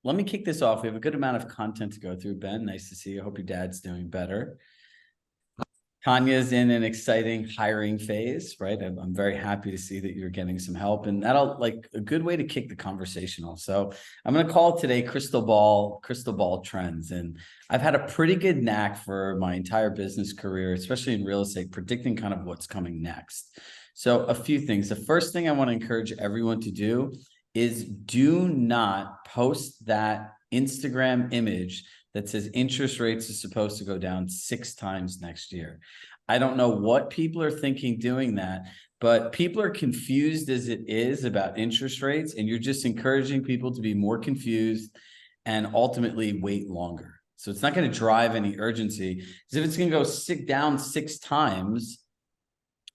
let me kick this off. We have a good amount of content to go through. Ben, nice to see you. I hope your dad's doing better. Tanya's in an exciting hiring phase, right? I'm very happy to see that you're getting some help, and that'll like a good way to kick the conversation off. So I'm going to call today crystal ball trends. And I've had a pretty good knack for my entire business career, especially in real estate, predicting kind of what's coming next. So a few things. The first thing I want to encourage everyone to do is do not post that Instagram image that says interest rates are supposed to go down 6 times next year. I don't know what people are thinking doing that, but people are confused as it is about interest rates, and you're just encouraging people to be more confused and ultimately wait longer. So it's not going to drive any urgency, because if it's going to go down 6 times,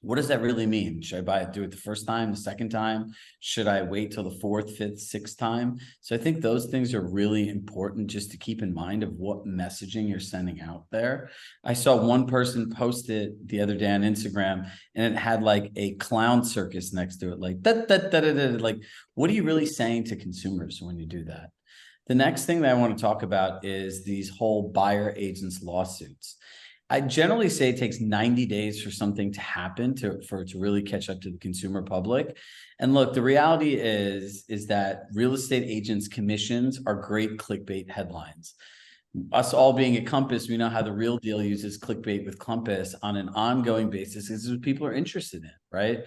what does that really mean? Should I do it the first time, the second time? Should I wait till the 4th, 5th, 6th time? So I think those things are really important just to keep in mind of what messaging you're sending out there. I saw one person post it the other day on Instagram, and it had like a clown circus next to it. Like, like, what are you really saying to consumers when you do that? The next thing that I want to talk about is these whole buyer agents lawsuits. I generally say it takes 90 days for something to happen for it to really catch up to the consumer public. And look, the reality is that real estate agents' commissions are great clickbait headlines. Us all being at Compass, we know how the real deal uses clickbait with Compass on an ongoing basis. This is what people are interested in, right?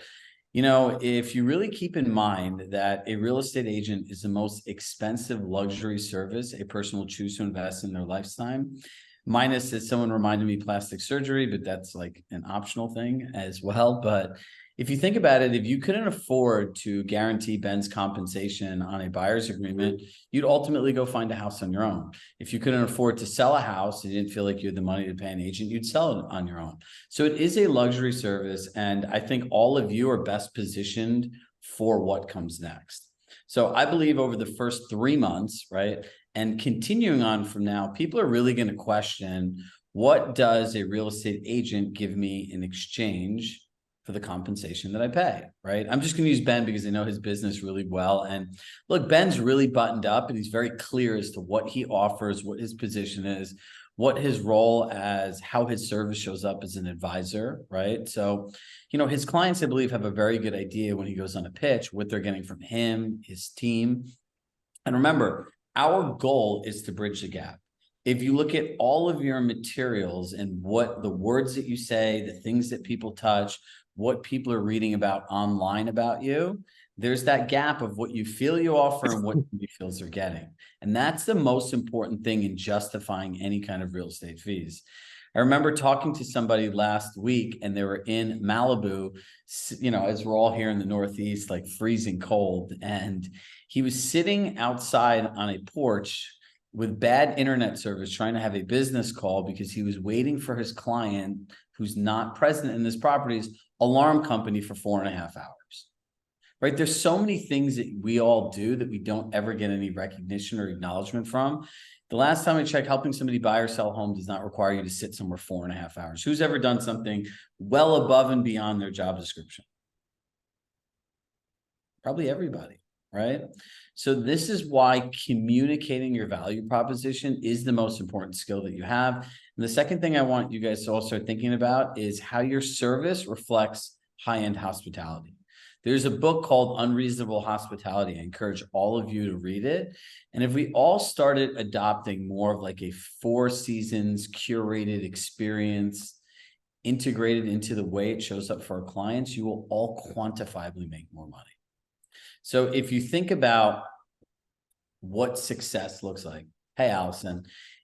You know, if you really keep in mind that a real estate agent is the most expensive luxury service a person will choose to invest in their lifetime, minus, as someone reminded me, plastic surgery, but that's like an optional thing as well. But if you think about it, if you couldn't afford to guarantee Ben's compensation on a buyer's agreement, you'd ultimately go find a house on your own. If you couldn't afford to sell a house and you didn't feel like you had the money to pay an agent, you'd sell it on your own. So it is a luxury service. And I think all of you are best positioned for what comes next. So I believe over the first 3 months, right, and continuing on from now, people are really going to question, what does a real estate agent give me in exchange for the compensation that I pay, right? I'm just going to use Ben because I know his business really well. And look, Ben's really buttoned up and he's very clear as to what he offers, what his position is, what his role as, how his service shows up as an advisor, right? So, you know, his clients, I believe, have a very good idea when he goes on a pitch, what they're getting from him, his team. And remember, our goal is to bridge the gap. If you look at all of your materials and what the words that you say, the things that people touch, what people are reading about online about you, there's that gap of what you feel you offer and what you feel they're getting. And that's the most important thing in justifying any kind of real estate fees. I remember talking to somebody last week and they were in Malibu, you know, as we're all here in the Northeast, like freezing cold. And he was sitting outside on a porch with bad internet service, trying to have a business call because he was waiting for his client, who's not present in this property's alarm company, for 4.5 hours. Right? There's so many things that we all do that we don't ever get any recognition or acknowledgement from. The last time I checked, helping somebody buy or sell a home does not require you to sit somewhere 4.5 hours. Who's ever done something well above and beyond their job description? Probably everybody, right? So this is why communicating your value proposition is the most important skill that you have. And the second thing I want you guys to all start thinking about is how your service reflects high-end hospitality. There's a book called Unreasonable Hospitality. I encourage all of you to read it. And if we all started adopting more of like a 4 seasons curated experience integrated into the way it shows up for our clients, you will all quantifiably make more money. So if you think about what success looks like, hey, Allison,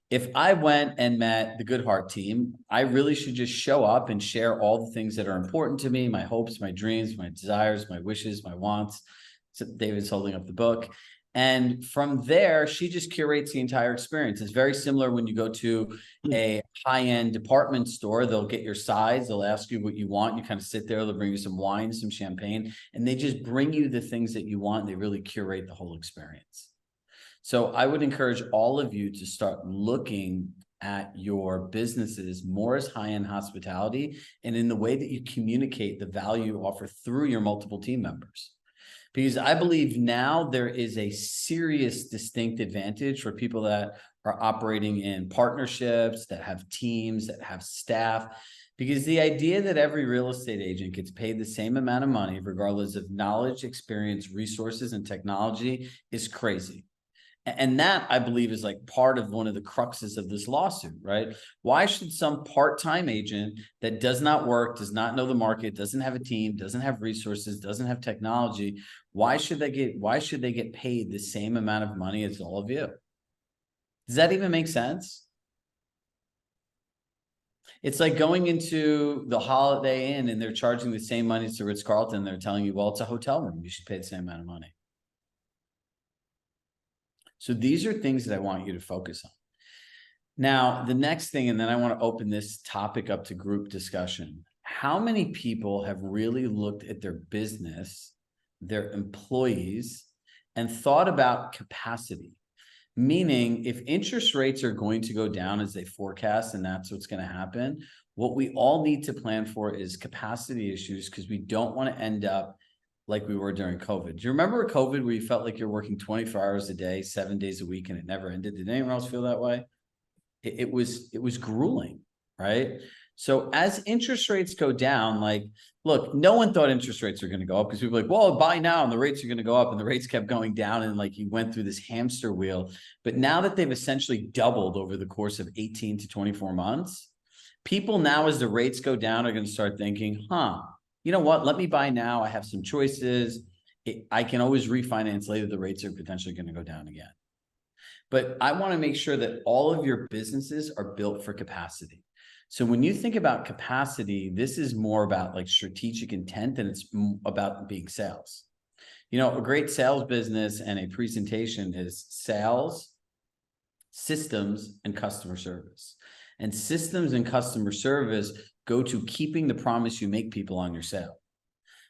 if I went and met the Goodheart team, I really should just show up and share all the things that are important to me, my hopes, my dreams, my desires, my wishes, my wants. So David's holding up the book. And from there, she just curates the entire experience. It's very similar when you go to a high-end department store. They'll get your size. They'll ask you what you want. You kind of sit there. They'll bring you some wine, some champagne, and they just bring you the things that you want. They really curate the whole experience. So I would encourage all of you to start looking at your businesses more as high-end hospitality and in the way that you communicate the value you offer through your multiple team members. Because I believe now there is a serious distinct advantage for people that are operating in partnerships, that have teams, that have staff. Because the idea that every real estate agent gets paid the same amount of money, regardless of knowledge, experience, resources, and technology, is crazy. And that, I believe, is like part of one of the cruxes of this lawsuit, right? Why should some part-time agent that does not work, does not know the market, doesn't have a team, doesn't have resources, doesn't have technology, why should they get paid the same amount of money as all of you? Does that even make sense? It's like going into the Holiday Inn and they're charging the same money as the Ritz-Carlton. They're telling you, well, it's a hotel room. You should pay the same amount of money. So these are things that I want you to focus on. Now, the next thing, and then I want to open this topic up to group discussion. How many people have really looked at their business, their employees, and thought about capacity? Meaning, if interest rates are going to go down as they forecast, and that's what's going to happen, what we all need to plan for is capacity issues, because we don't want to end up like we were during COVID. Do you remember COVID where you felt like you're working 24 hours a day, 7 days a week, and it never ended? Did anyone else feel that way? It was grueling, right? So as interest rates go down, like, look, no one thought interest rates are going to go up, because people were like, well, buy now and the rates are going to go up, and the rates kept going down, and like you went through this hamster wheel. But now that they've essentially doubled over the course of 18 to 24 months, people now, as the rates go down, are going to start thinking, you know what, let me buy now. I have some choices. I can always refinance later. The rates are potentially going to go down again. But I want to make sure that all of your businesses are built for capacity. So when you think about capacity, this is more about like strategic intent, and it's about being sales. You know, a great sales business and a presentation is sales, systems, and customer service. And systems and customer service go to keeping the promise you make people on your sale.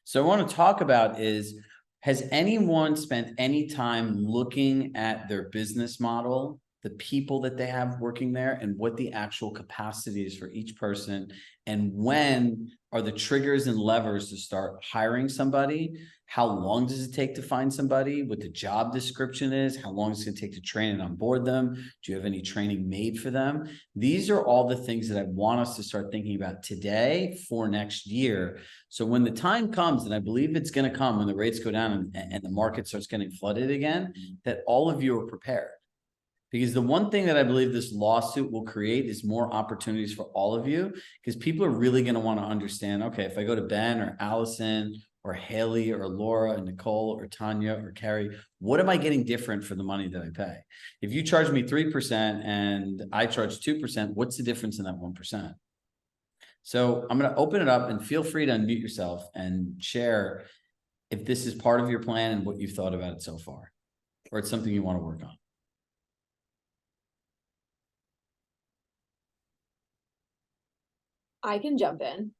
So I want to talk about is, has anyone spent any time looking at their business model, the people that they have working there, and what the actual capacity is for each person? And when are the triggers and levers to start hiring somebody? How long does it take to find somebody? What the job description is? How long is it going to take to train and onboard them? Do you have any training made for them? These are all the things that I want us to start thinking about today for next year. So when the time comes, and I believe it's going to come when the rates go down and the market starts getting flooded again, that all of you are prepared. Because the one thing that I believe this lawsuit will create is more opportunities for all of you, because people are really going to want to understand, okay, if I go to Ben or Allison or Haley or Laura and Nicole or Tanya or Carrie, what am I getting different for the money that I pay? If you charge me 3% and I charge 2%, what's the difference in that 1%? So I'm going to open it up, and feel free to unmute yourself and share if this is part of your plan and what you've thought about it so far, or it's something you want to work on. I can jump in.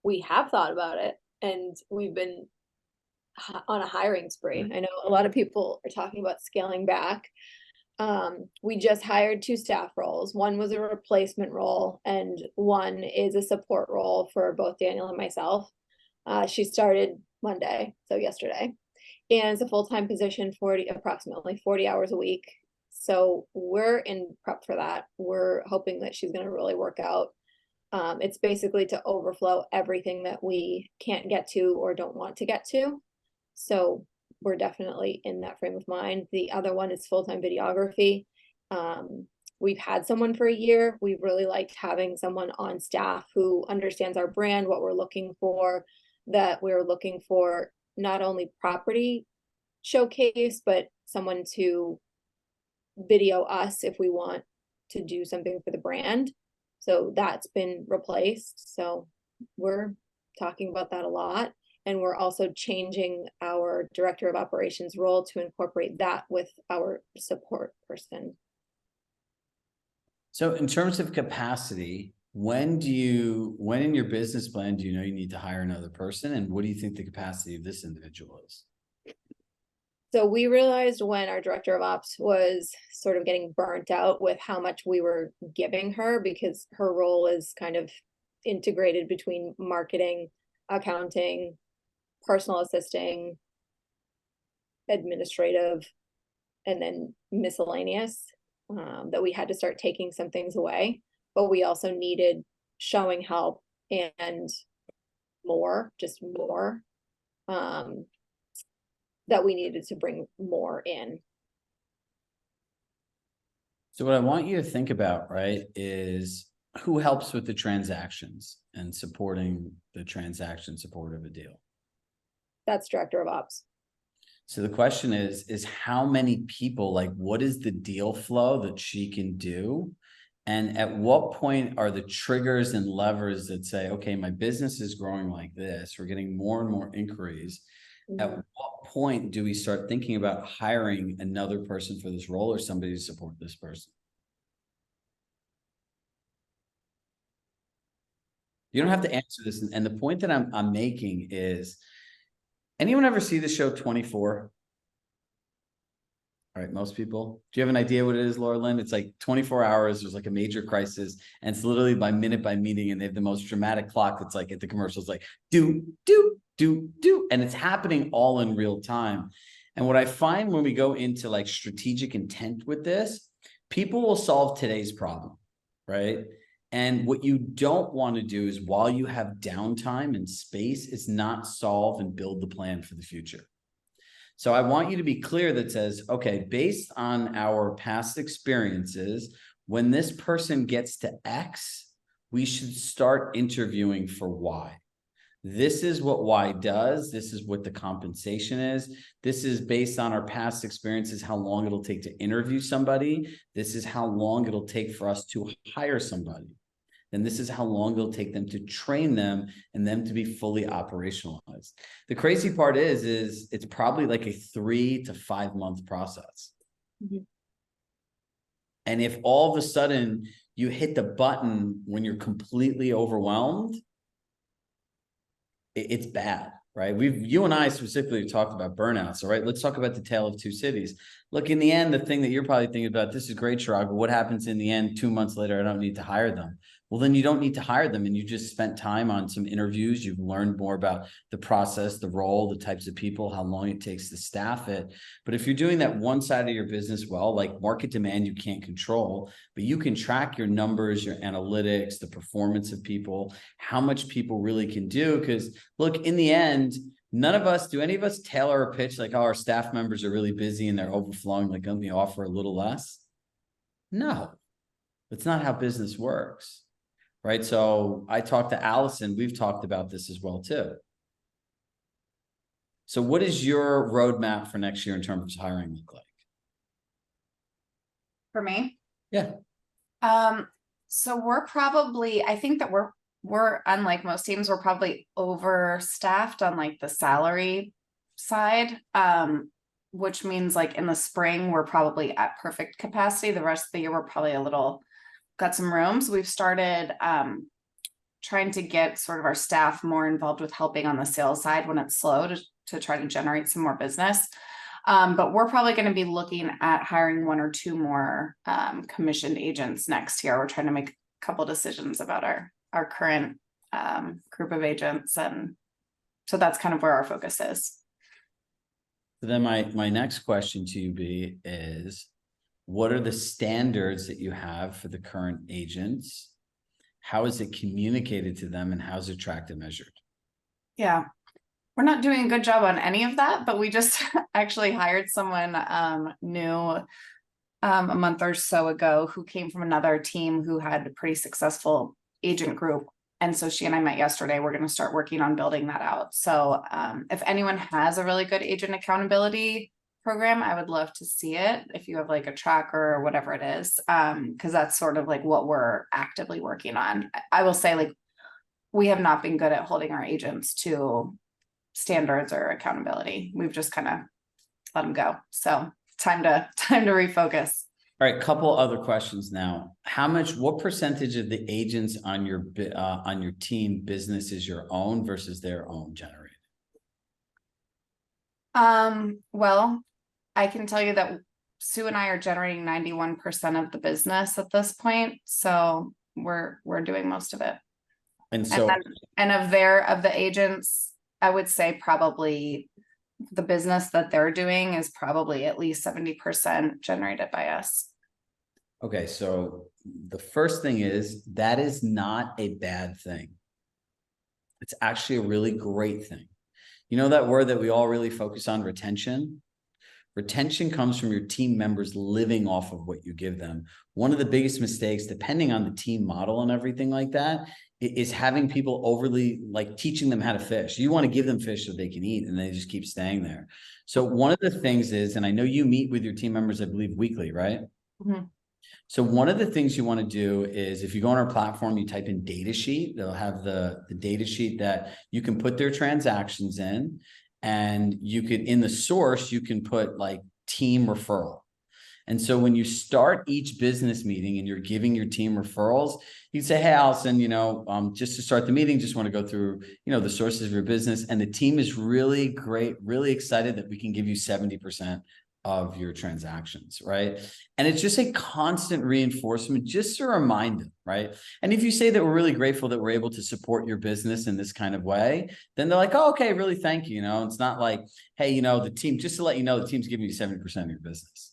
We have thought about it, and we've been on a hiring spree. I know a lot of people are talking about scaling back. We just hired 2 staff roles. One was a replacement role, and one is a support role for both Daniel and myself. She started Monday, so yesterday, and it's a full-time position, approximately 40 hours a week. So we're in prep for that. We're hoping that she's going to really work out. It's basically to overflow everything that we can't get to or don't want to get to. So we're definitely in that frame of mind. The other one is full-time videography. We've had someone for a year. We really liked having someone on staff who understands our brand, what we're looking for, that we're looking for not only property showcase, but someone to video us if we want to do something for the brand. So that's been replaced. So we're talking about that a lot. And we're also changing our director of operations role to incorporate that with our support person. So in terms of capacity, when in your business plan do you know you need to hire another person? And what do you think the capacity of this individual is? So we realized when our director of ops was sort of getting burnt out with how much we were giving her, because her role is kind of integrated between marketing, accounting, personal assisting, administrative and then miscellaneous, that we had to start taking some things away, but we also needed showing help and more, just more, that we needed to bring more in. So what I want you to think about, right, is who helps with the transactions and supporting the transaction support of a deal. That's director of ops. So the question is how many people, like, what is the deal flow that she can do? And at what point are the triggers and levers that say, okay, my business is growing like this, we're getting more and more inquiries. At what point do we start thinking about hiring another person for this role or somebody to support this person? You don't have to answer this. And the point that I'm making is, anyone ever see the show 24? All right, most people. Do you have an idea what it is, Laura Lynn? It's like 24 hours. There's like a major crisis, and it's literally by meeting, and they have the most dramatic clock that's like at the commercials, like do, and it's happening all in real time. And what I find when we go into like strategic intent with this, people will solve today's problem, right? And what you don't want to do is, while you have downtime and space, is not solve and build the plan for the future. So I want you to be clear that says, okay, based on our past experiences, when this person gets to X, we should start interviewing for Y. This is what Y does. This is what the compensation is. This is based on our past experiences, how long it'll take to interview somebody. This is how long it'll take for us to hire somebody. And this is how long it'll take them to train them and them to be fully operationalized. The crazy part is it's probably like a 3 to 5 month process. Mm-hmm. And if all of a sudden you hit the button when you're completely overwhelmed, it's bad, right? You and I specifically talked about burnout. So, right, let's talk about the tale of two cities. Look, in the end, the thing that you're probably thinking about, this is great, Chirag, but what happens in the end? 2 months later, I don't need to hire them. Well, then you don't need to hire them, and you just spent time on some interviews. You've learned more about the process, the role, the types of people, how long it takes to staff it. But if you're doing that one side of your business well, like market demand, you can't control, but you can track your numbers, your analytics, the performance of people, how much people really can do. Because look, in the end, do any of us tailor a pitch like, oh, our staff members are really busy and they're overflowing, like, let me offer a little less? No, that's not how business works. Right. So I talked to Allison. We've talked about this as well, too. So what is your roadmap for next year in terms of hiring look like? For me? Yeah. So I think that we're unlike most teams, we're probably overstaffed on like the salary side. Which means like in the spring, we're probably at perfect capacity. The rest of the year, we're probably got some room. So we've started trying to get sort of our staff more involved with helping on the sales side when it's slow to try to generate some more business. But we're probably going to be looking at hiring 1 or 2 more commissioned agents next year. We're trying to make a couple decisions about our current group of agents. And so that's kind of where our focus is. So then my next question to you is, what are the standards that you have for the current agents? How is it communicated to them, and how's it tracked and measured? Yeah, we're not doing a good job on any of that, but we just actually hired someone new a month or so ago who came from another team who had a pretty successful agent group. And so she and I met yesterday. We're going to start working on building that out. So if anyone has a really good agent accountability program, I would love to see it. If you have like a tracker or whatever it is, because that's sort of like what we're actively working on. I will say, like, we have not been good at holding our agents to standards or accountability. We've just kind of let them go. So time to refocus. All right, couple other questions now. What percentage of the agents on your team business is your own versus their own generated? Well, I can tell you that Sue and I are generating 91% of the business at this point. So we're doing most of it. And so, and of the agents, I would say probably the business that they're doing is probably at least 70% generated by us. Okay, so the first thing is that is not a bad thing. It's actually a really great thing. You know that word that we all really focus on, retention? Retention comes from your team members living off of what you give them. One of the biggest mistakes, depending on the team model and everything like that, is having people overly like teaching them how to fish. You want to give them fish so they can eat and they just keep staying there. So one of the things is, and I know you meet with your team members, I believe, weekly, right? Mm-hmm. So one of the things you want to do is if you go on our platform, you type in data sheet, they'll have the data sheet that you can put their transactions in, and you could, in the source, you can put like team referral. And so when you start each business meeting and you're giving your team referrals, you say, hey, Allison, just to start the meeting, just want to go through, the sources of your business. And the team is really great, really excited that we can give you 70% of your transactions, right? And it's just a constant reinforcement, just to remind them, right? And if you say that we're really grateful that we're able to support your business in this kind of way, then they're like, oh, okay, really, thank you. It's not like, hey, the team, just to let you know, the team's giving you 70% of your business.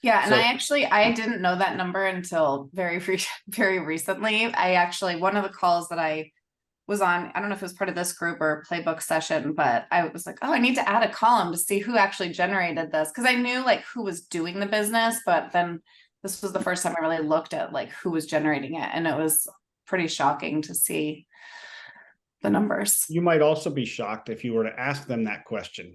Yeah, and So, I didn't know that number until very recently. One of the calls that I was on, I don't know if it was part of this group or playbook session, but I was like, oh, I need to add a column to see who actually generated this. Cause I knew like who was doing the business, but then this was the first time I really looked at like who was generating it. And it was pretty shocking to see the numbers. You might also be shocked if you were to ask them that question.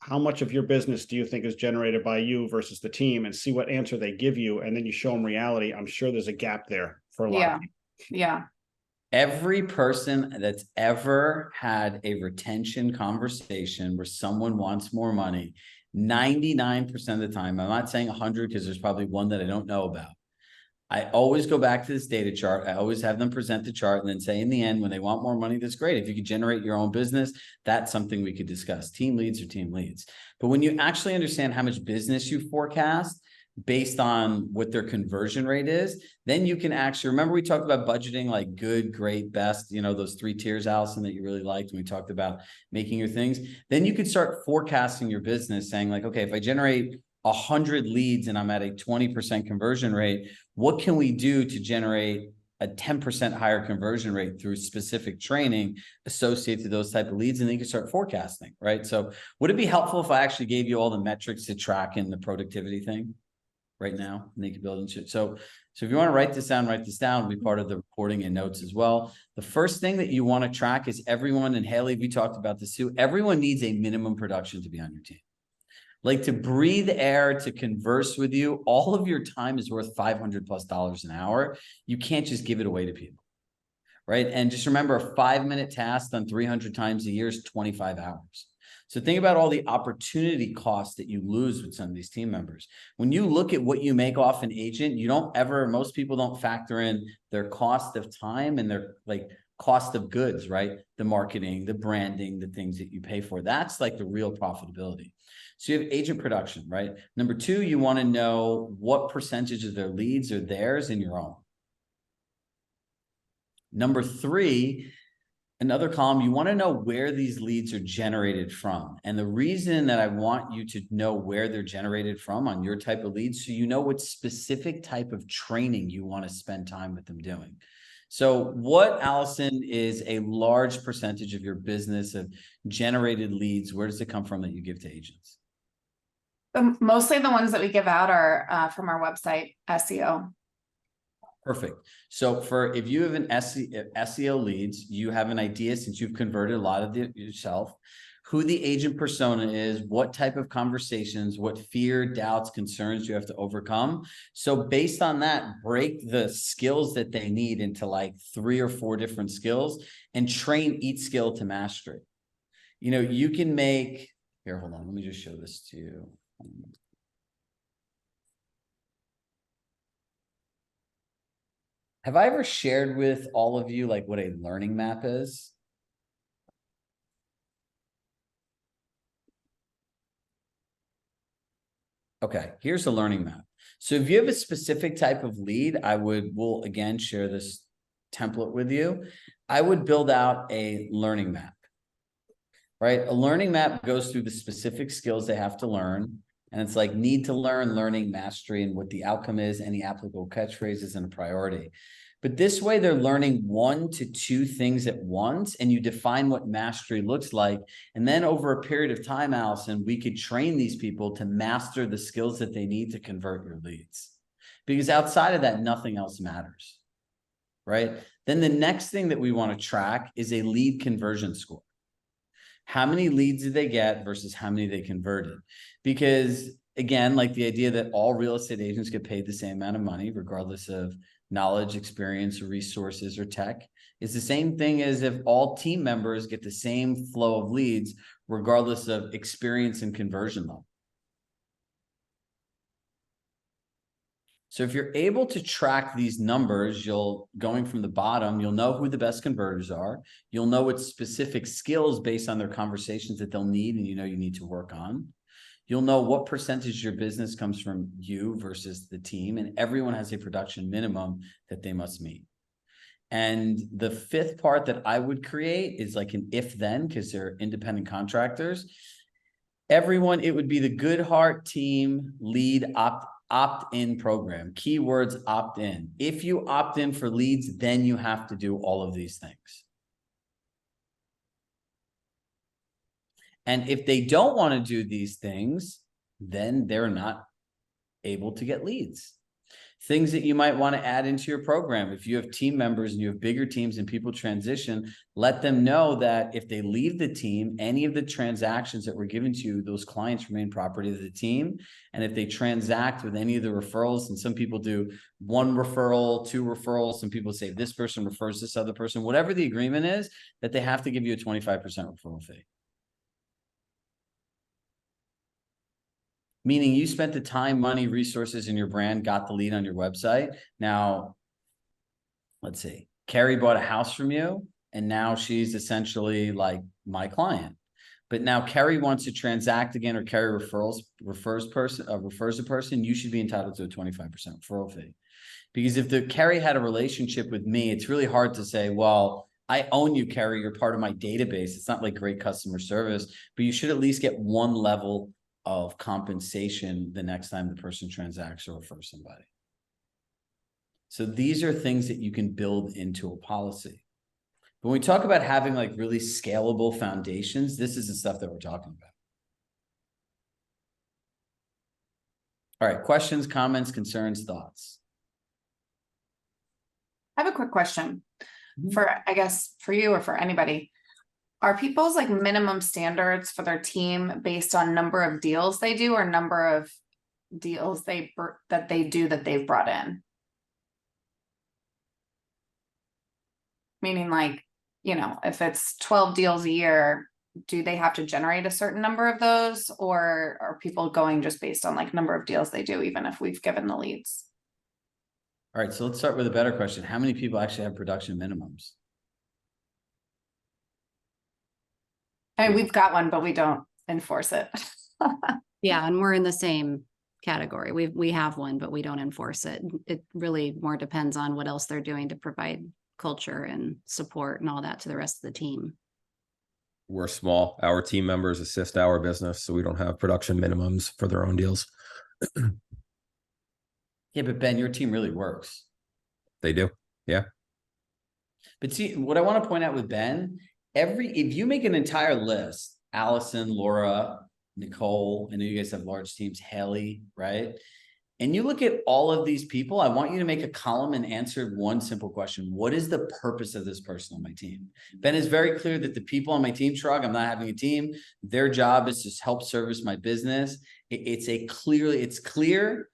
How much of your business do you think is generated by you versus the team, and see what answer they give you? And then you show them reality. I'm sure there's a gap there for a lot of people. Yeah. every person that's ever had a retention conversation where someone wants more money, 99% of the time, I'm not saying 100 because there's probably one that I don't know about. I always go back to this data chart. I always have them present the chart and then say in the end, when they want more money, that's great. If you could generate your own business, that's something we could discuss. Team leads or team leads. But when you actually understand how much business you forecast based on what their conversion rate is, then you can actually, remember we talked about budgeting, like good, great, best, those 3 tiers, Allison, that you really liked when we talked about making your things. Then you could start forecasting your business saying like, okay, if I generate 100 leads and I'm at a 20% conversion rate, what can we do to generate a 10% higher conversion rate through specific training associated to those type of leads? And then you can start forecasting, right? So would it be helpful if I actually gave you all the metrics to track in the productivity thing right now? And they could build and shit. So if you want to write this down, it'll be part of the recording and notes as well. The first thing that you want to track is everyone, and Haley, we talked about this too, everyone needs a minimum production to be on your team. Like to breathe air, to converse with you, all of your time is worth $500+ an hour. You can't just give it away to people, right? And just remember, a 5-minute task done 300 times a year is 25 hours. So think about all the opportunity costs that you lose with some of these team members. When you look at what you make off an agent, most people don't factor in their cost of time and their cost of goods, right? The marketing, the branding, the things that you pay for. That's like the real profitability. So you have agent production, right? Number 2, you want to know what percentage of their leads are theirs and your own. Number 3, another column, you want to know where these leads are generated from. And the reason that I want you to know where they're generated from on your type of leads, so you know what specific type of training you want to spend time with them doing. So what, Allison, is a large percentage of your business of generated leads? Where does it come from that you give to agents? Mostly the ones that we give out are from our website, SEO. Perfect. So if you have an SEO leads, you have an idea, since you've converted a lot of it yourself, who the agent persona is, what type of conversations, what fear, doubts, concerns you have to overcome. So based on that, break the skills that they need into like 3 or 4 different skills and train each skill to mastery. You can make, here, hold on, let me just show this to you. Have I ever shared with all of you like what a learning map is? Okay, here's a learning map. So if you have a specific type of lead, we'll again share this template with you. I would build out a learning map. right? A learning map goes through the specific skills they have to learn. And it's like need to learn, learning, mastery, and what the outcome is, any applicable catchphrases, and a priority. But this way they're learning 1 to 2 things at once, and you define what mastery looks like. And then over a period of time, Allison, we could train these people to master the skills that they need to convert your leads. Because outside of that, nothing else matters, right? Then the next thing that we want to track is a lead conversion score. How many leads did they get versus how many they converted? Because again, like the idea that all real estate agents get paid the same amount of money, regardless of knowledge, experience, or resources, or tech, is the same thing as if all team members get the same flow of leads, regardless of experience and conversion level. So if you're able to track these numbers, going from the bottom, you'll know who the best converters are. You'll know what specific skills based on their conversations that they'll need, and you need to work on. You'll know what percentage of your business comes from you versus the team, and everyone has a production minimum that they must meet. And the 5th part that I would create is like an if-then, because they're independent contractors. Everyone, it would be the Good Heart Team Lead opt-in program. Keywords opt-in. If you opt in for leads, then you have to do all of these things. And if they don't want to do these things, then they're not able to get leads. Things that you might want to add into your program. If you have team members and you have bigger teams and people transition, let them know that if they leave the team, any of the transactions that were given to you, those clients remain property of the team. And if they transact with any of the referrals, and some people do 1 referral, 2 referrals, some people say this person refers this other person, whatever the agreement is, that they have to give you a 25% referral fee. Meaning you spent the time, money, resources in your brand, got the lead on your website. Now, let's see, Carrie bought a house from you, and now she's essentially like my client. But now Carrie wants to transact again, or Carrie refers a person, you should be entitled to a 25% referral fee. Because if the Carrie had a relationship with me, it's really hard to say, well, I own you, Carrie, you're part of my database. It's not like great customer service, but you should at least get 1 level of compensation the next time the person transacts or refers somebody. So these are things that you can build into a policy. But when we talk about having like really scalable foundations, this is the stuff that we're talking about. All right, questions, comments, concerns, thoughts? I have a quick question for, I guess, for you or for anybody. Are people's like minimum standards for their team based on number of deals they do, or number of deals that they've brought in? Meaning like, if it's 12 deals a year, do they have to generate a certain number of those, or are people going just based on like number of deals they do, even if we've given the leads? All right, so let's start with a better question. How many people actually have production minimums? I mean, we've got one, but we don't enforce it. Yeah, and we're in the same category. We have one, but we don't enforce it. It really more depends on what else they're doing to provide culture and support and all that to the rest of the team. We're small. Our team members assist our business, so we don't have production minimums for their own deals. Yeah, but Ben, your team really works. They do. Yeah. But see, what I want to point out with Ben, if you make an entire list, Allison, Laura, Nicole, I know you guys have large teams, Haley, right? And you look at all of these people, I want you to make a column and answer one simple question. What is the purpose of this person on my team? Ben is very clear that the people on my team, Chirag, I'm not having a team. Their job is to help service my business. It's clear,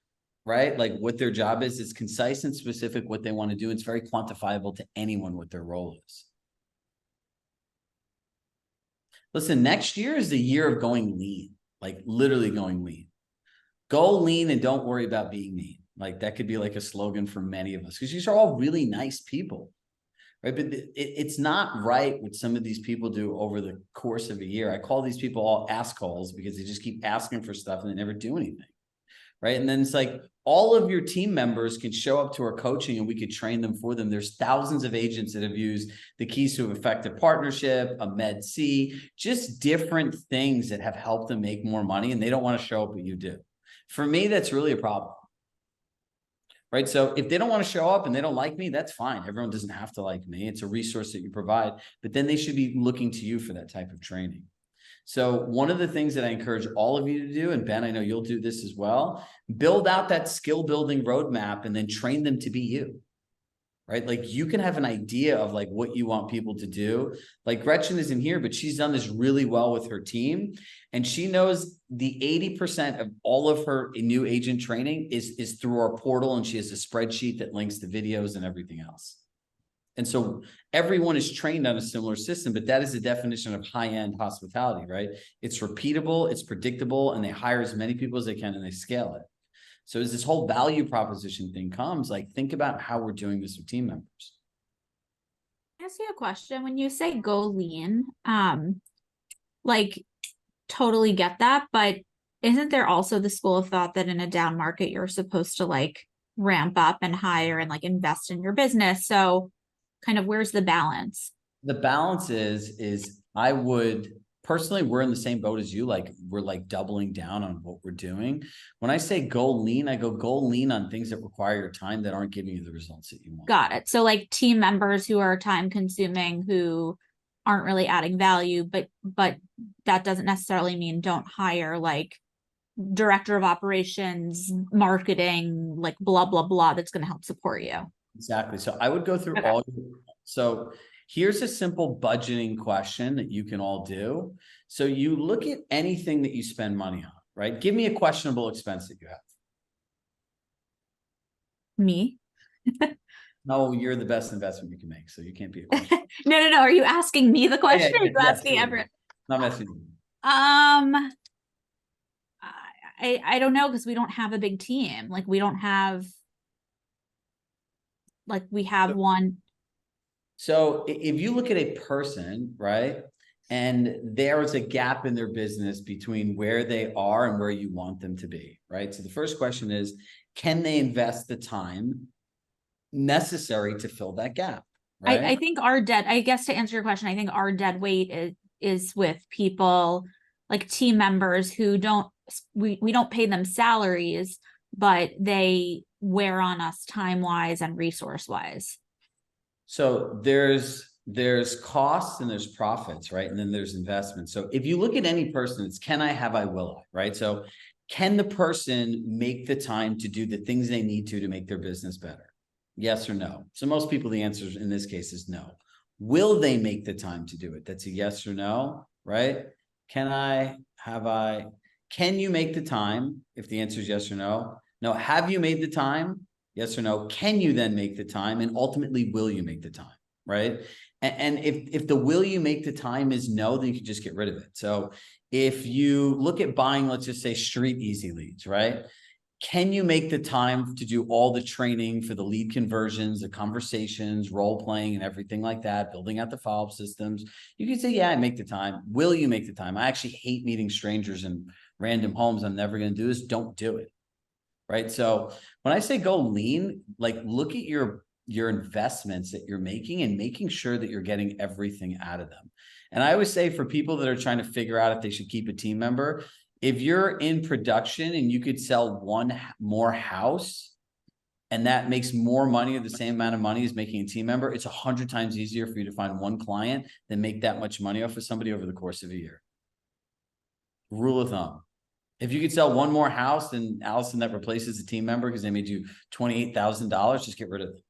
right? Like what their job is. It's concise and specific what they want to do. It's very quantifiable to anyone what their role is. Listen, next year is the year of going lean, like literally going lean. Go lean and don't worry about being mean. Like that could be like a slogan for many of us, because these are all really nice people, right? But it's not right what some of these people do over the course of a year. I call these people all assholes because they just keep asking for stuff and they never do anything, right? And then it's like all of your team members can show up to our coaching and we could train them for them. There's thousands of agents that have used the keys to effective partnership, a Med C, just different things that have helped them make more money, and they don't want to show up, but you do. For me, that's really a problem. Right. So if they don't want to show up and they don't like me, that's fine. Everyone doesn't have to like me. It's a resource that you provide, but then they should be looking to you for that type of training. So one of the things that I encourage all of you to do, and Ben, I know you'll do this as well, build out that skill building roadmap and then train them to be you. Right? Like you can have an idea of like what you want people to do. Like Gretchen isn't here, but she's done this really well with her team. And she knows the 80% of all of her new agent training is through our portal. And she has a spreadsheet that links to videos and everything else. And so everyone is trained on a similar system, but that is the definition of high-end hospitality, right? It's repeatable, it's predictable, and they hire as many people as they can and they scale it. So as this whole value proposition thing comes, like think about how we're doing this with team members. Can I ask you a question? When you say go lean, like totally get that, but isn't there also the school of thought that in a down market, you're supposed to like ramp up and hire and like invest in your business? So kind of where's the balance? The balance is I would personally, we're in the same boat as you. Like we're like doubling down on what we're doing. When I say go lean, I go lean on things that require your time that aren't giving you the results that you want. Got it. So like team members who are time consuming, who aren't really adding value, but that doesn't necessarily mean don't hire like director of operations, marketing, like blah, blah, blah, that's going to help support you. Exactly. So I would go through Okay. all. So here's a simple budgeting question that you can all do. So you look at anything that you spend money on, right? Give me a questionable expense that you have. Me? No, you're the best investment you can make. So you can't be a question. No. Are you asking me the question? Yeah, Or are you asking everyone? Not messing with you. I don't know, because we don't have a big team. Like we don't have, like we have one. So if you look at a person, right, and there is a gap in their business between where they are and where you want them to be, right? So the first question is, can they invest the time necessary to fill that gap? Right? I think I guess to answer your question, I think our dead weight is with people like team members who we don't pay them salaries, but they wear on us time wise and resource wise. So there's costs and there's profits, right? And then there's investments. So if you look at any person, it's can I, have I, will I, right? So can the person make the time to do the things they need to make their business better? Yes or no? So most people, the answer in this case is no. Will they make the time to do it? That's a yes or no, right? Can I, have I, can you make the time? If the answer is yes or no. No, have you made the time? Yes or no? Can you then make the time? And ultimately, will you make the time? Right? And if the will you make the time is no, then you can just get rid of it. So if you look at buying, let's just say street easy leads, right? Can you make the time to do all the training for the lead conversions, the conversations, role playing and everything like that, building out the follow-up systems? You can say, yeah, I make the time. Will you make the time? I actually hate meeting strangers in random homes. I'm never going to do this. Don't do it. Right. So when I say go lean, like look at your investments that you're making and making sure that you're getting everything out of them. And I always say for people that are trying to figure out if they should keep a team member, if you're in production and you could sell one more house and that makes more money or the same amount of money as making a team member, it's 100 times easier for you to find one client than make that much money off of somebody over the course of a year. Rule of thumb. If you could sell one more house than Allison that replaces a team member because they made you $28,000, just get rid of it.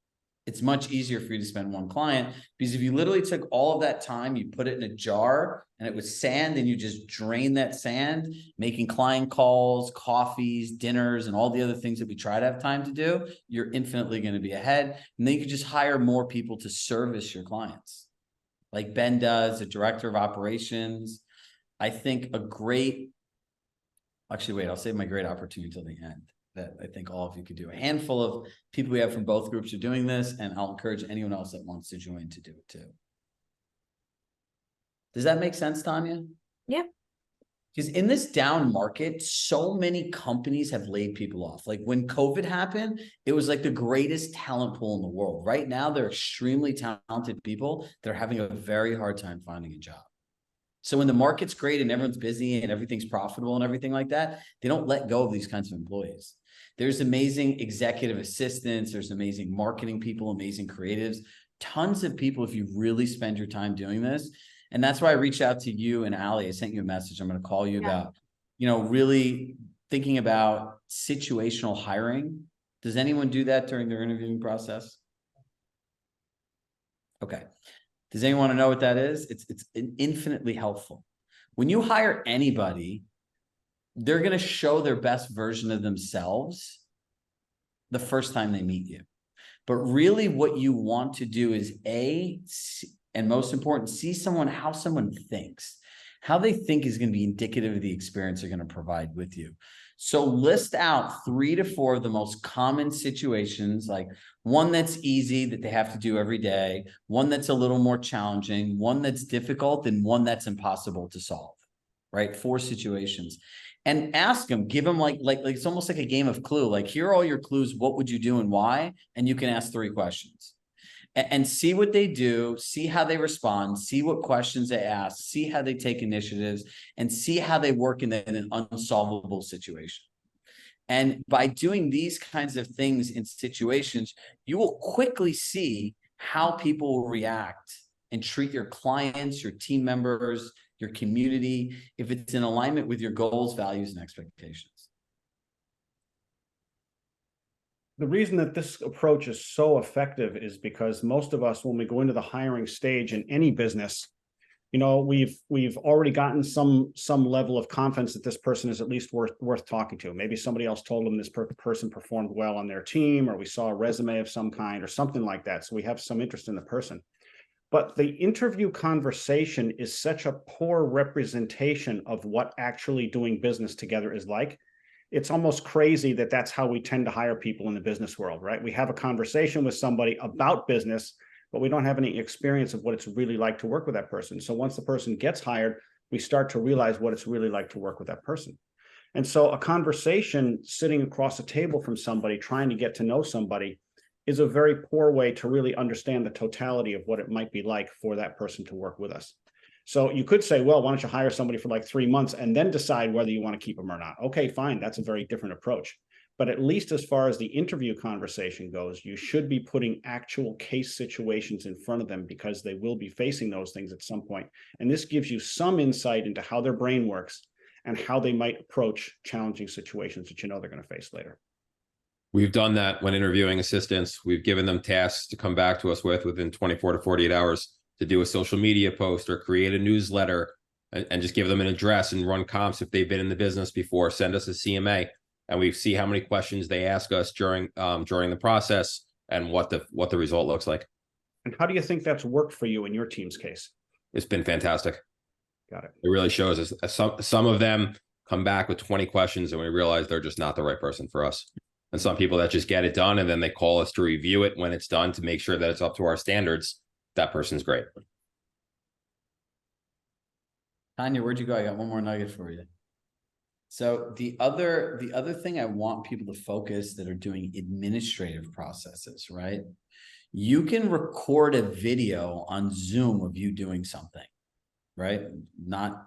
It's much easier for you to spend one client, because if you literally took all of that time, you put it in a jar and it was sand and you just drain that sand, making client calls, coffees, dinners, and all the other things that we try to have time to do, you're infinitely going to be ahead. And then you could just hire more people to service your clients. Like Ben does, a director of operations. I think actually, wait, I'll save my great opportunity until the end that I think all of you could do. A handful of people we have from both groups are doing this, and I'll encourage anyone else that wants to join to do it too. Does that make sense, Tanya? Yeah. Because in this down market, so many companies have laid people off. Like when COVID happened, it was like the greatest talent pool in the world. Right now, they're extremely talented people that are having a very hard time finding a job. So when the market's great and everyone's busy and everything's profitable and everything like that, they don't let go of these kinds of employees. There's amazing executive assistants, there's amazing marketing people, amazing creatives, tons of people if you really spend your time doing this. And that's why I reached out to you and Allie. I sent you a message. I'm going to call you about, really thinking about situational hiring. Does anyone do that during their interviewing process? Okay. Does anyone want to know what that is? It's infinitely helpful. When you hire anybody, they're going to show their best version of themselves the first time they meet you. But really what you want to do is and most important, see how someone thinks. How they think is going to be indicative of the experience they're going to provide with you. So list out 3 to 4 of the most common situations, like one that's easy that they have to do every day, one that's a little more challenging, one that's difficult, and one that's impossible to solve, right? 4 situations. And ask them, give them like it's almost like a game of Clue. Like, here are all your clues. What would you do and why? And you can ask 3 questions. And see what they do, see how they respond, see what questions they ask, see how they take initiatives, and see how they work in an unsolvable situation. And by doing these kinds of things in situations, you will quickly see how people will react and treat your clients, your team members, your community, if it's in alignment with your goals, values, and expectations. The reason that this approach is so effective is because most of us, when we go into the hiring stage in any business, we've already gotten some level of confidence that this person is at least worth talking to. Maybe somebody else told them this person performed well on their team, or we saw a resume of some kind or something like that. So we have some interest in the person. But the interview conversation is such a poor representation of what actually doing business together is like. It's almost crazy that that's how we tend to hire people in the business world, right? We have a conversation with somebody about business, but we don't have any experience of what it's really like to work with that person. So once the person gets hired, we start to realize what it's really like to work with that person. And so a conversation sitting across a table from somebody, trying to get to know somebody, is a very poor way to really understand the totality of what it might be like for that person to work with us. So you could say, well, why don't you hire somebody for like 3 months and then decide whether you want to keep them or not? Okay, fine. That's a very different approach. But at least as far as the interview conversation goes, you should be putting actual case situations in front of them, because they will be facing those things at some point. And this gives you some insight into how their brain works and how they might approach challenging situations that they're going to face later. We've done that when interviewing assistants. We've given them tasks to come back to us within 24 to 48 hours. To do a social media post or create a newsletter, and just give them an address and run comps if they've been in the business before. Send us a CMA, and we see how many questions they ask us during the process and what the result looks like. And how do you think that's worked for you in your team's case? It's been fantastic. Got it. It really shows us. Some of them come back with 20 questions, and we realize they're just not the right person for us. And some people that just get it done, and then they call us to review it when it's done to make sure that it's up to our standards. That person's great. Tanya, where'd you go? I got one more nugget for you. So the other thing I want people to focus that are doing administrative processes, right? You can record a video on Zoom of you doing something, right? Not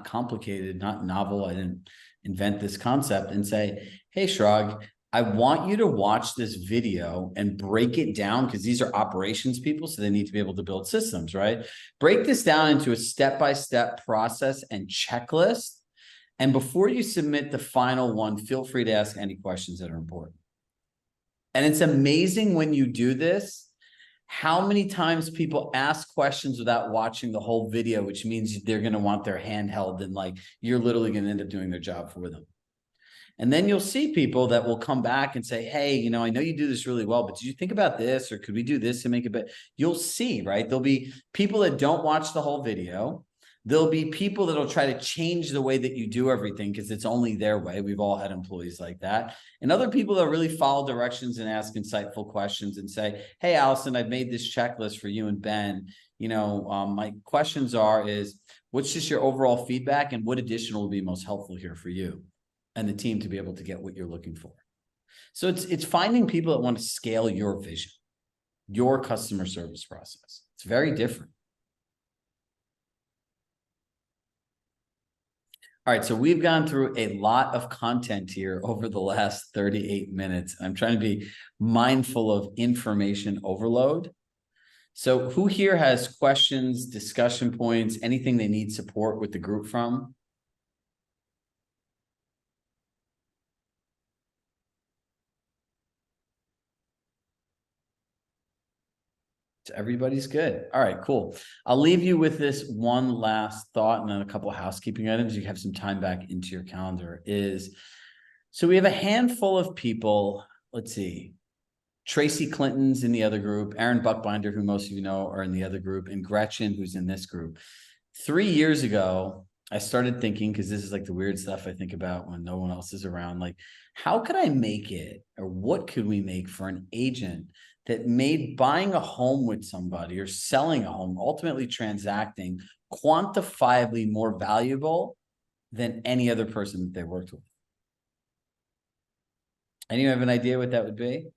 complicated, not novel. I didn't invent this concept, and say, hey, Chirag, I want you to watch this video and break it down, because these are operations people, so they need to be able to build systems, right? Break this down into a step-by-step process and checklist. And before you submit the final one, feel free to ask any questions that are important. And it's amazing when you do this, how many times people ask questions without watching the whole video, which means they're going to want their hand held, and like you're literally going to end up doing their job for them. And then you'll see people that will come back and say, hey, I know you do this really well, but did you think about this? Or could we do this to make it better? You'll see, right? There'll be people that don't watch the whole video. There'll be people that'll try to change the way that you do everything because it's only their way. We've all had employees like that. And other people that really follow directions and ask insightful questions and say, hey, Allison, I've made this checklist for you and Ben. My questions is, What's just your overall feedback, and what additional will be most helpful here for you and the team to be able to get what you're looking for? So it's finding people that want to scale your vision, your customer service process. It's very different. All right, so we've gone through a lot of content here over the last 38 minutes. I'm trying to be mindful of information overload. So who here has questions, discussion points, anything they need support with the group from? Everybody's good. All right, cool. I'll leave you with this one last thought and then a couple of housekeeping items. You have some time back into your calendar. So we have a handful of people. Let's see. Tracy Clinton's in the other group. Aaron Buckbinder, who most of you know, are in the other group, and Gretchen, who's in this group. 3 years ago, I started thinking, because this is like the weird stuff I think about when no one else is around, like, how could I make it, or what could we make for an agent that made buying a home with somebody or selling a home, ultimately transacting, quantifiably more valuable than any other person that they worked with? Anyone have an idea what that would be?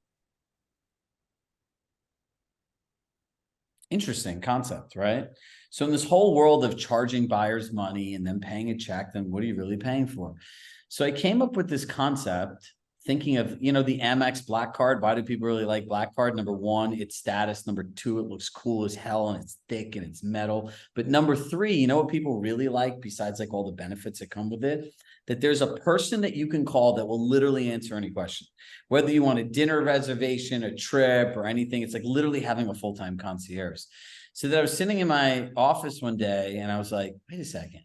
Interesting concept, right? So in this whole world of charging buyers money and then paying a check, then what are you really paying for? So I came up with this concept thinking of, the Amex Black Card. Why do people really like Black Card? Number one, it's status. Number two, it looks cool as hell and it's thick and it's metal. But number three, you know what people really like besides like all the benefits that come with it? That there's a person that you can call that will literally answer any question. Whether you want a dinner reservation, a trip, or anything, it's like literally having a full-time concierge. So that I was sitting in my office one day and I was like, wait a second.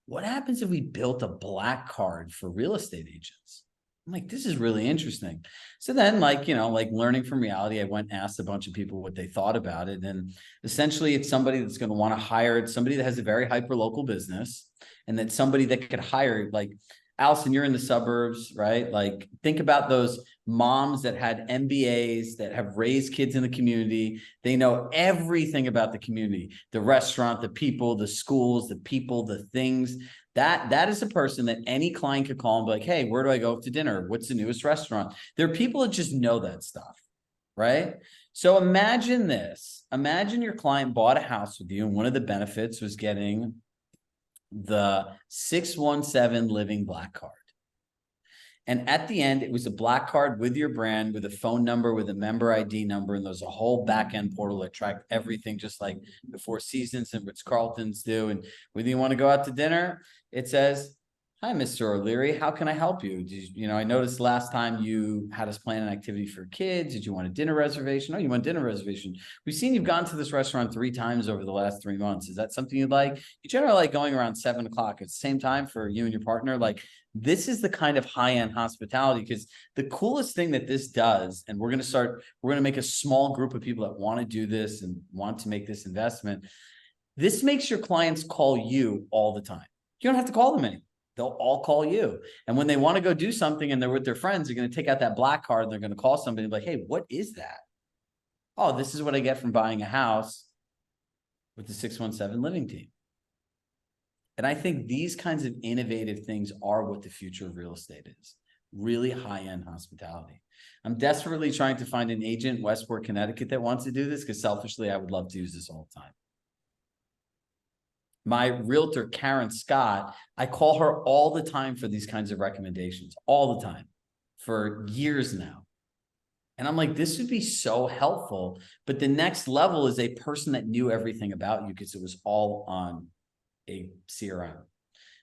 What happens if we built a Black Card for real estate agents? I'm like, this is really interesting. So then like learning from reality, I went and asked a bunch of people what they thought about it. And essentially it's somebody that's going to want to hire somebody that has a very hyper local business, and that somebody that could hire, like, Allison, you're in the suburbs, right? Like, think about those moms that had MBAs that have raised kids in the community. They know everything about the community, the restaurant, the people, the schools, the people, the things. That is a person that any client could call and be like, hey, where do I go to dinner? What's the newest restaurant? There are people that just know that stuff, right? So imagine this. Imagine your client bought a house with you, and one of the benefits was getting the 617 Living Black Card. And at the end, it was a Black Card with your brand, with a phone number, with a member ID number, and there's a whole back-end portal that tracked everything, just like the Four Seasons and Ritz-Carlton's do. And whether you want to go out to dinner, it says, hi, Mr. O'Leary, how can I help you? I noticed last time you had us plan an activity for kids. Did you want a dinner reservation? Oh, you want dinner reservation. We've seen you've gone to this restaurant 3 times over the last 3 months. Is that something you'd like? You generally like going around 7 o'clock at the same time for you and your partner. Like, this is the kind of high-end hospitality, because the coolest thing that this does, and we're going to make a small group of people that want to do this and want to make this investment. This makes your clients call you all the time. You don't have to call them anymore. They'll all call you. And when they want to go do something and they're with their friends, they're going to take out that Black Card and they're going to call somebody and be like, hey, what is that? Oh, this is what I get from buying a house with the 617 Living team. And I think these kinds of innovative things are what the future of real estate is. Really high-end hospitality. I'm desperately trying to find an agent in Westport, Connecticut that wants to do this, because selfishly, I would love to use this all the time. My realtor, Karen Scott, I call her all the time for these kinds of recommendations, all the time, for years now. And I'm like, this would be so helpful. But the next level is a person that knew everything about you, because it was all on a CRM.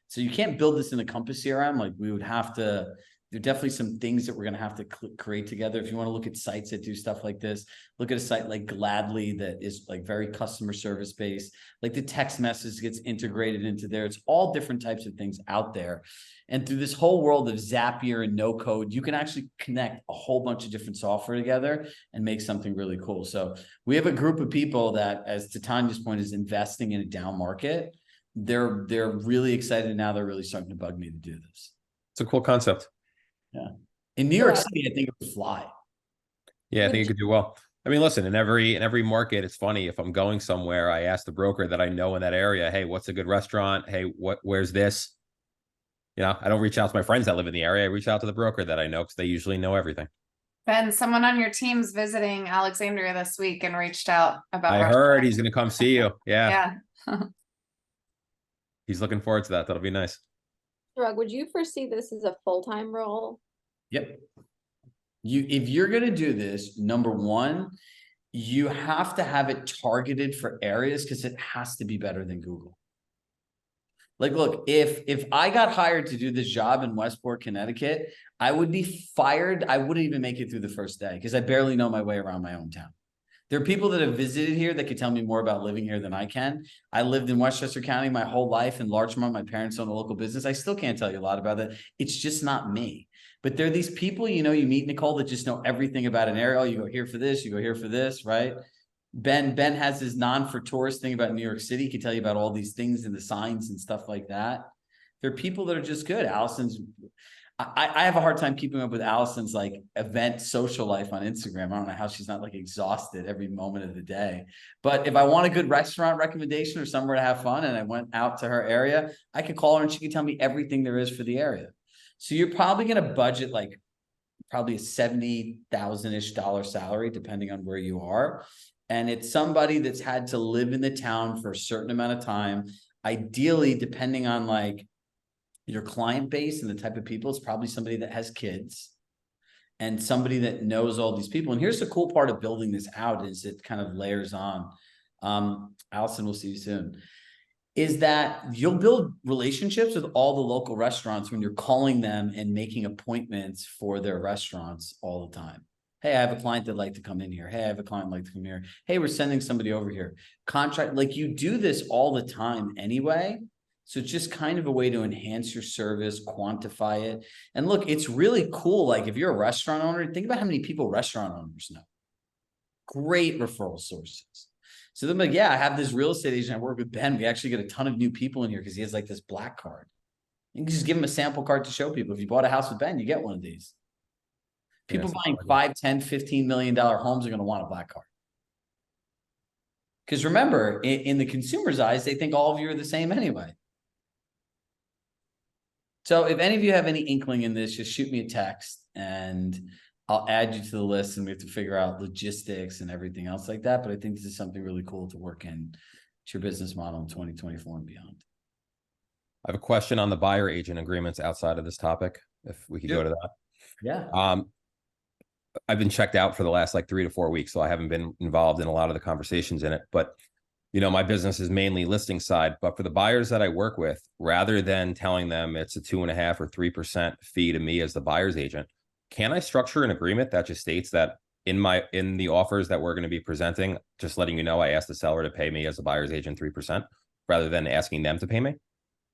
So you can't build this in a Compass CRM. Like, we would have to, there are definitely some things that we're going to have to create together. If you want to look at sites that do stuff like this, look at a site like Gladly that is like very customer service based, like the text message gets integrated into there. It's all different types of things out there. And through this whole world of Zapier and no code, you can actually connect a whole bunch of different software together and make something really cool. So we have a group of people that, as to Tanya's point, is investing in a down market. They're really excited now. They're really starting to bug me to do this. It's a cool concept. Yeah. In New York City, I think it would fly. Yeah, I think it could do well. I mean, listen, in every market, it's funny. If I'm going somewhere, I ask the broker that I know in that area, hey, what's a good restaurant? Hey, where's this? You know, I don't reach out to my friends that live in the area. I reach out to the broker that I know because they usually know everything. Ben, someone on your team's visiting Alexandria this week and reached out about I heard he's going to come see you. Yeah. Yeah. He's looking forward to that. That'll be nice. Chirag, would you foresee this as a full-time role? Yep. If you're gonna do this, number one, you have to have it targeted for areas because it has to be better than Google. Like, look, if I got hired to do this job in Westport, Connecticut, I would be fired. I wouldn't even make it through the first day because I barely know my way around my own town. There are people that have visited here that could tell me more about living here than I can. I lived in Westchester County my whole life in Larchmont. My parents own a local business. I still can't tell you a lot about it. It's just not me. But there are these people, you meet Nicole that just know everything about an area. Oh, you go here for this, you go here for this, right? Ben has his for tourist thing about New York City. He can tell you about all these things and the signs and stuff like that. There are people that are just good. I have a hard time keeping up with Allison's like event social life on Instagram. I don't know how she's not like exhausted every moment of the day. But if I want a good restaurant recommendation or somewhere to have fun and I went out to her area, I could call her and she could tell me everything there is for the area. So you're probably going to budget like probably a $70,000-ish salary, depending on where you are. And it's somebody that's had to live in the town for a certain amount of time. Ideally, depending on like your client base and the type of people, it's probably somebody that has kids and somebody that knows all these people. And here's the cool part of building this out is it kind of layers on. Allison, we'll see you soon. Is that you'll build relationships with all the local restaurants when you're calling them and making appointments for their restaurants all the time. Hey, I have a client that'd like to come in here. Hey, I have a client like to come here. Hey, we're sending somebody over here. Contract, like you do this all the time anyway. So it's just kind of a way to enhance your service, quantify it. And look, it's really cool. Like if you're a restaurant owner, think about how many people restaurant owners know. Great referral sources. So they're like, yeah, I have this real estate agent. I work with Ben. We actually get a ton of new people in here because he has like this black card. You can just give him a sample card to show people. If you bought a house with Ben, you get one of these. People buying $5, $10, $15 million homes are going to want a black card. Because remember, in the consumer's eyes, they think all of you are the same anyway. So if any of you have any inkling in this, just shoot me a text and I'll add you to the list and we have to figure out logistics and everything else like that. But I think this is something really cool to work in to your business model in 2024 and beyond. I have a question on the buyer agent agreements outside of this topic, if we could go to that. Yeah. I've been checked out for the last like 3 to 4 weeks, so I haven't been involved in a lot of the conversations in it. But, my business is mainly listing side. But for the buyers that I work with, rather than telling them it's a 2.5 or 3% fee to me as the buyer's agent, can I structure an agreement that just states that in the offers that we're going to be presenting, just letting you know, I asked the seller to pay me as a buyer's agent 3%, rather than asking them to pay me?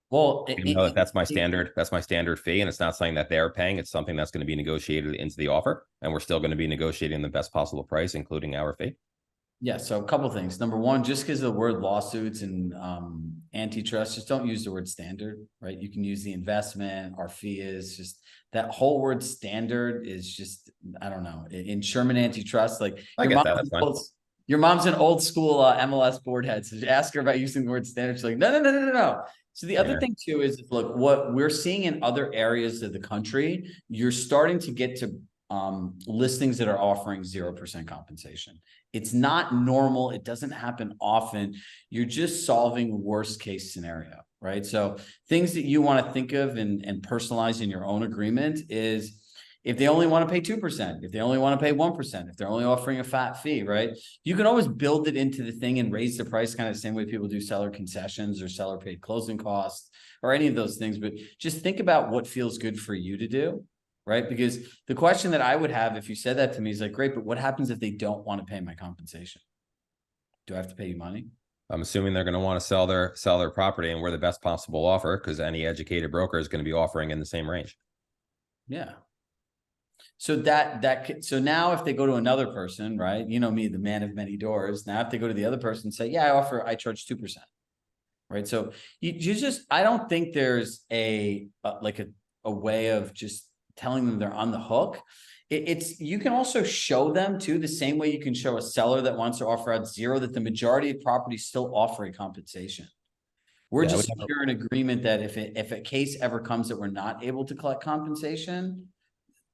Well, that's my standard fee, and it's not something that they're paying. It's something that's going to be negotiated into the offer, and we're still going to be negotiating the best possible price, including our fee. Yeah. So a couple of things. Number one, just because of the word lawsuits and antitrust, just don't use the word standard, right? You can use the investment, our fee is just that whole word standard is just, I don't know. In Sherman antitrust, like your mom's an old school MLS board head. So ask her about using the word standard. She's like, no. So the other thing too is, look, what we're seeing in other areas of the country, you're starting to get to listings that are offering 0% compensation. It's not normal. It doesn't happen often. You're just solving worst case scenario, right? So things that you want to think of and personalize in your own agreement is if they only want to pay 2%, if they only want to pay 1%, if they're only offering a fat fee, right? You can always build it into the thing and raise the price kind of the same way people do seller concessions or seller paid closing costs or any of those things. But just think about what feels good for you to do. Right? Because the question that I would have if you said that to me is like, great, but what happens if they don't want to pay my compensation? Do I have to pay you money? I'm assuming they're going to want to sell their property, and we're the best possible offer because any educated broker is going to be offering in the same range. Yeah. So so now if they go to another person, right? You know me, the man of many doors. Now if they go to the other person and say, yeah, I charge 2%. Right? So I don't think there's a way of just telling them they're on the hook. you can also show them too, the same way you can show a seller that wants to offer out 0, that the majority of properties still offer a compensation. We're Yeah, just secure an agreement that if a case ever comes that we're not able to collect compensation,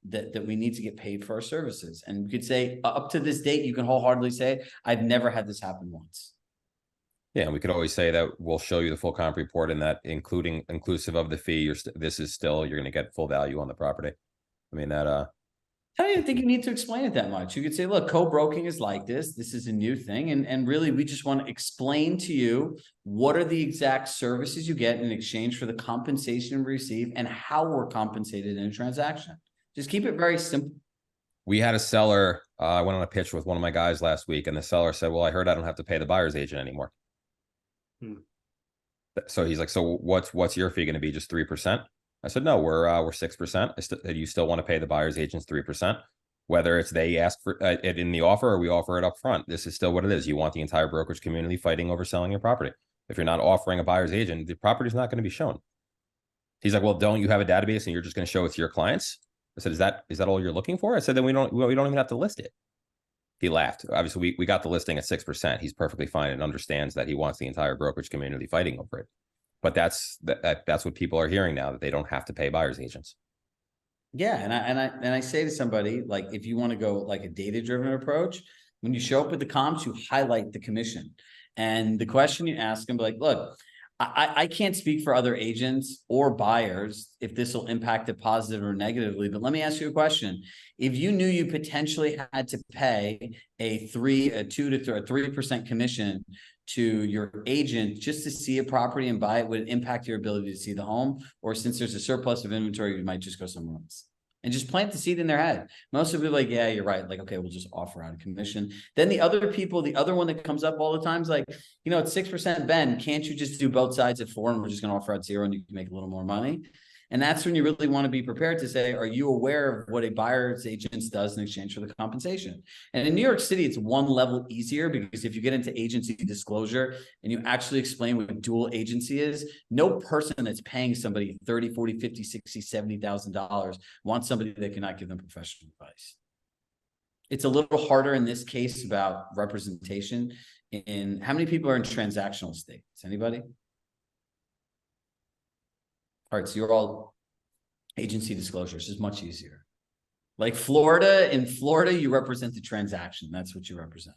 that we need to get paid for our services. And we could say up to this date, you can wholeheartedly say, I've never had this happen once. Yeah, and we could always say that we'll show you the full comp report, and that inclusive of the fee, you're going to get full value on the property. I mean, that I don't even think you need to explain it that much. You could say, look, co-broking is like this. This is a new thing. And really, we just want to explain to you what are the exact services you get in exchange for the compensation we receive and how we're compensated in a transaction. Just keep it very simple. we had a seller, I went on a pitch with one of my guys last week, and the seller said, well, I heard I don't have to pay the buyer's agent anymore. So he's like, so what's your fee going to be? Just 3%? I said, no, we're 6%. You still want to pay the buyer's agents 3%, whether it's they ask for it in the offer or we offer it up front. This is still what it is. You want the entire brokerage community fighting over selling your property. If you're not offering a buyer's agent, the property's not going to be shown. He's like, well, don't you have a database and you're just going to show it to your clients? I said, is that all you're looking for? I said, then we don't even have to list it. He laughed. Obviously, we got the listing at 6%. He's perfectly fine and understands that he wants the entire brokerage community fighting over it. But that's what people are hearing now, that they don't have to pay buyer's agents. Yeah, and I say to somebody, like, if you want to go like a data-driven approach, when you show up with the comps, you highlight the commission. And the question you ask them, be like, look, I can't speak for other agents or buyers if this will impact it positive or negatively, but let me ask you a question. If you knew you potentially had to pay a 2 to 3% commission to your agent just to see a property and buy it, would it impact your ability to see the home? Or since there's a surplus of inventory, you might just go somewhere else? And just plant the seed in their head. Most of it like, yeah, you're right. Like, okay, we'll just offer out a commission. Then the other people, the other one that comes up all the time is like, you know, it's 6%, Ben, can't you just do both sides at 4 and we're just going to offer out 0 and you can make a little more money? And that's when you really want to be prepared to say, are you aware of what a buyer's agent does in exchange for the compensation? And in New York City, it's one level easier, because if you get into agency disclosure and you actually explain what dual agency is, no person that's paying somebody $30, $40, $50, $60, $70,000 wants somebody that cannot give them professional advice. It's a little harder in this case about representation. In how many people are in transactional states? Anybody? All right, so you're all agency disclosures is much easier. Like Florida, in Florida, you represent the transaction. That's what you represent.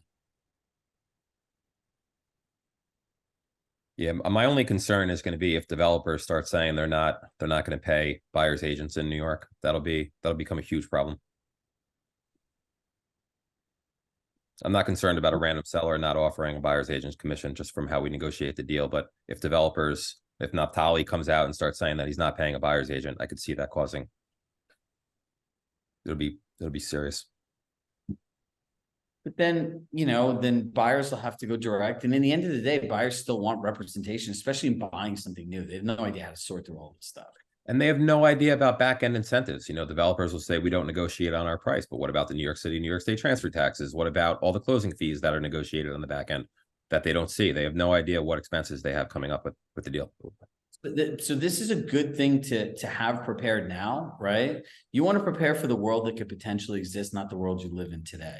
Yeah, my only concern is going to be if developers start saying they're not going to pay buyer's agents in New York. That'll become a huge problem. I'm not concerned about a random seller not offering a buyer's agent's commission just from how we negotiate the deal. But if Naftali comes out and starts saying that he's not paying a buyer's agent, I could see that causing, it'll be serious. But then, you know, then buyers will have to go direct. And in the end of the day, buyers still want representation, especially in buying something new. They have no idea how to sort through all this stuff. And they have no idea about back-end incentives. You know, developers will say, we don't negotiate on our price, but what about the New York State transfer taxes? What about all the closing fees that are negotiated on the back end that they don't see? They have no idea what expenses they have coming up with the deal. So this is a good thing to have prepared now, right? You want to prepare for the world that could potentially exist, not the world you live in today,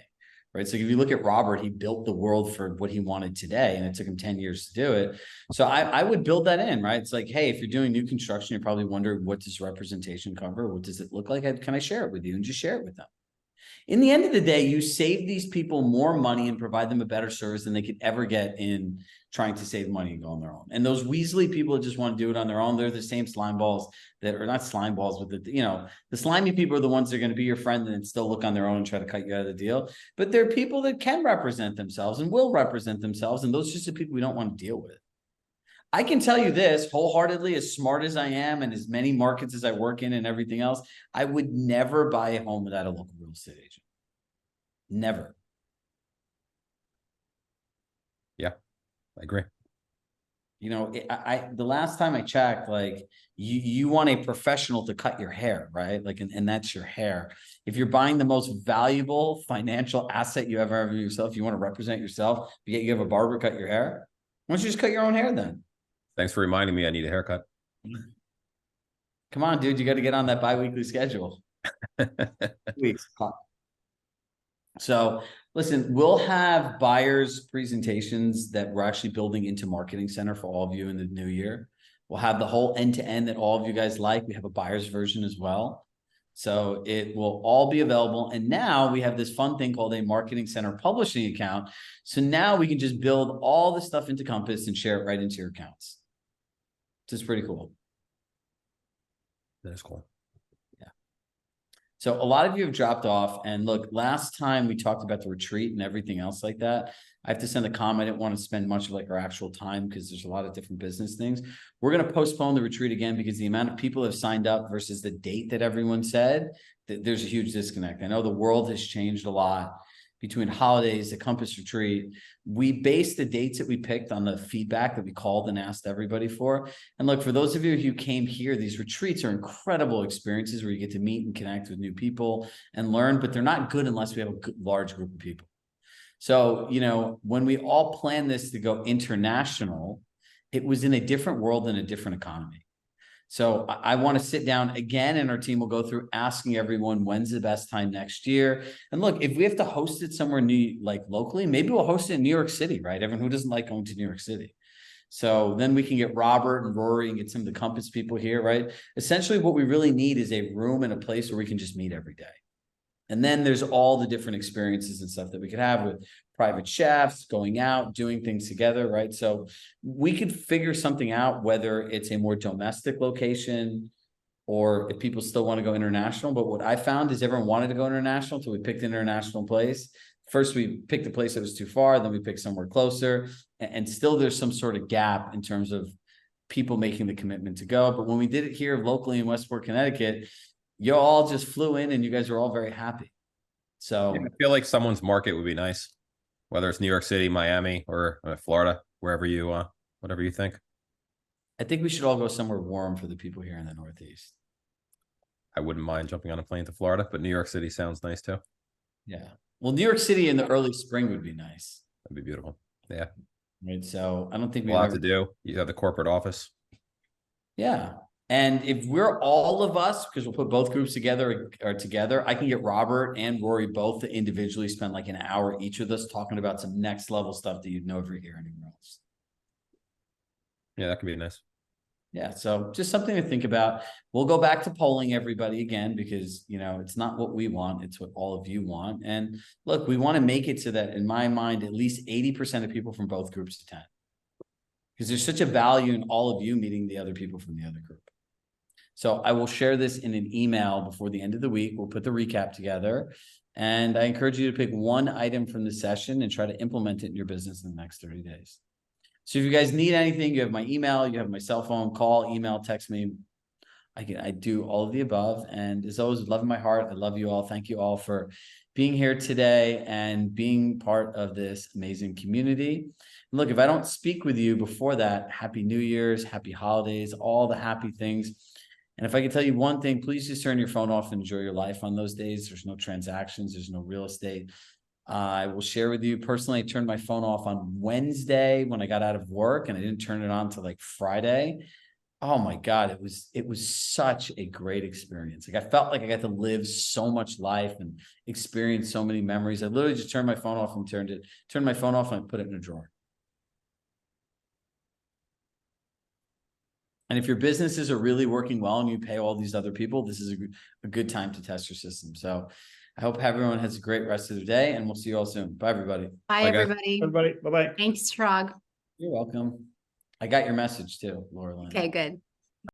right? So if you look at Robert, he built the world for what he wanted today, and it took him 10 years to do it. So I would build that in, right? It's like, hey, if you're doing new construction, you're probably wondering, what does representation cover? What does it look like? Can I share it with you? And just share it with them. In the end of the day, you save these people more money and provide them a better service than they could ever get in trying to save money and go on their own. And those Weasley people that just want to do it on their own, they're the same slime balls that are not slime balls, but the slimy people are the ones that are going to be your friend and still look on their own and try to cut you out of the deal. But there are people that can represent themselves and will represent themselves. And those are just the people we don't want to deal with. I can tell you this wholeheartedly, as smart as I am and as many markets as I work in and everything else, I would never buy a home without a local real estate agent. Never. Yeah, I agree. You know, the last time I checked, like you want a professional to cut your hair, right? Like, and that's your hair. If you're buying the most valuable financial asset you ever have of yourself, you want to represent yourself, yet you have a barber cut your hair. Why don't you just cut your own hair then? Thanks for reminding me I need a haircut. Come on, dude, you got to get on that bi-weekly schedule. Weeks. So listen, we'll have buyers presentations that we're actually building into Marketing Center for all of you in the new year. We'll have the whole end-to-end that all of you guys like. We have a buyer's version as well. So it will all be available. And now we have this fun thing called a Marketing Center publishing account. So now we can just build all the stuff into Compass and share it right into your accounts. This is pretty cool. That's cool. So a lot of you have dropped off, and look, last time we talked about the retreat and everything else like that. I have to send a comment. I didn't want to spend much of like our actual time because there's a lot of different business things. We're going to postpone the retreat again because the amount of people have signed up versus the date that everyone said, that there's a huge disconnect. I know the world has changed a lot between holidays, the Compass retreat. We based the dates that we picked on the feedback that we called and asked everybody for. And look, for those of you who came here, these retreats are incredible experiences where you get to meet and connect with new people and learn, but they're not good unless we have a good, large group of people. So, you know, when we all planned this to go international, it was in a different world and a different economy. So I want to sit down again, and our team will go through asking everyone when's the best time next year. And look, if we have to host it somewhere new, like locally, maybe we'll host it in New York City, right? Everyone who doesn't like going to New York City. So then we can get Robert and Rory and get some of the Compass people here, right? Essentially, what we really need is a room and a place where we can just meet every day. And then there's all the different experiences and stuff that we could have with private chefs, going out, doing things together, right? So we could figure something out, whether it's a more domestic location or if people still want to go international. But what I found is everyone wanted to go international until we picked an international place. First, we picked a place that was too far, then we picked somewhere closer. And still there's some sort of gap in terms of people making the commitment to go. But when we did it here locally in Westport, Connecticut, you all just flew in and you guys were all very happy. So I feel like someone's market would be nice, whether it's New York City, Miami, or Florida, wherever you, whatever you think. I think we should all go somewhere warm for the people here in the Northeast. I wouldn't mind jumping on a plane to Florida, but New York City sounds nice too. Yeah. Well, New York City in the early spring would be nice. That'd be beautiful. Yeah. Right. So I don't think A we lot to do. You have the corporate office. Yeah. And if we're all of us, because we'll put both groups together, I can get Robert and Rory both to individually spend like an hour each of us talking about some next level stuff that you'd never hear anywhere else. Yeah, that could be nice. Yeah. So just something to think about. We'll go back to polling everybody again, because, you know, it's not what we want. It's what all of you want. And look, we want to make it so that in my mind, at least 80% of people from both groups attend, because there's such a value in all of you meeting the other people from the other group. So I will share this in an email before the end of the week. We'll put the recap together, and I encourage you to pick one item from the session and try to implement it in your business in the next 30 days. So if you guys need anything, you have my email, you have my cell phone, call, email, text me. I do all of the above. And as always, love in my heart, I love you all. Thank you all for being here today and being part of this amazing community. And look, if I don't speak with you before that, Happy New Year's, happy holidays, all the happy things. And if I can tell you one thing, please just turn your phone off and enjoy your life on those days. There's no transactions. There's no real estate. I will share with you personally, I turned my phone off on Wednesday when I got out of work, and I didn't turn it on till like Friday. Oh my God, it was such a great experience. Like I felt like I got to live so much life and experience so many memories. I literally just turned my phone off and turned my phone off and I put it in a drawer. And if your businesses are really working well and you pay all these other people, this is a good time to test your system. So I hope everyone has a great rest of the day, and we'll see you all soon. Bye, everybody. Bye, Bye, guys. everybody. Everybody, bye-bye. Thanks, Chirag. You're welcome. I got your message too, Laura Lynn. Okay, good.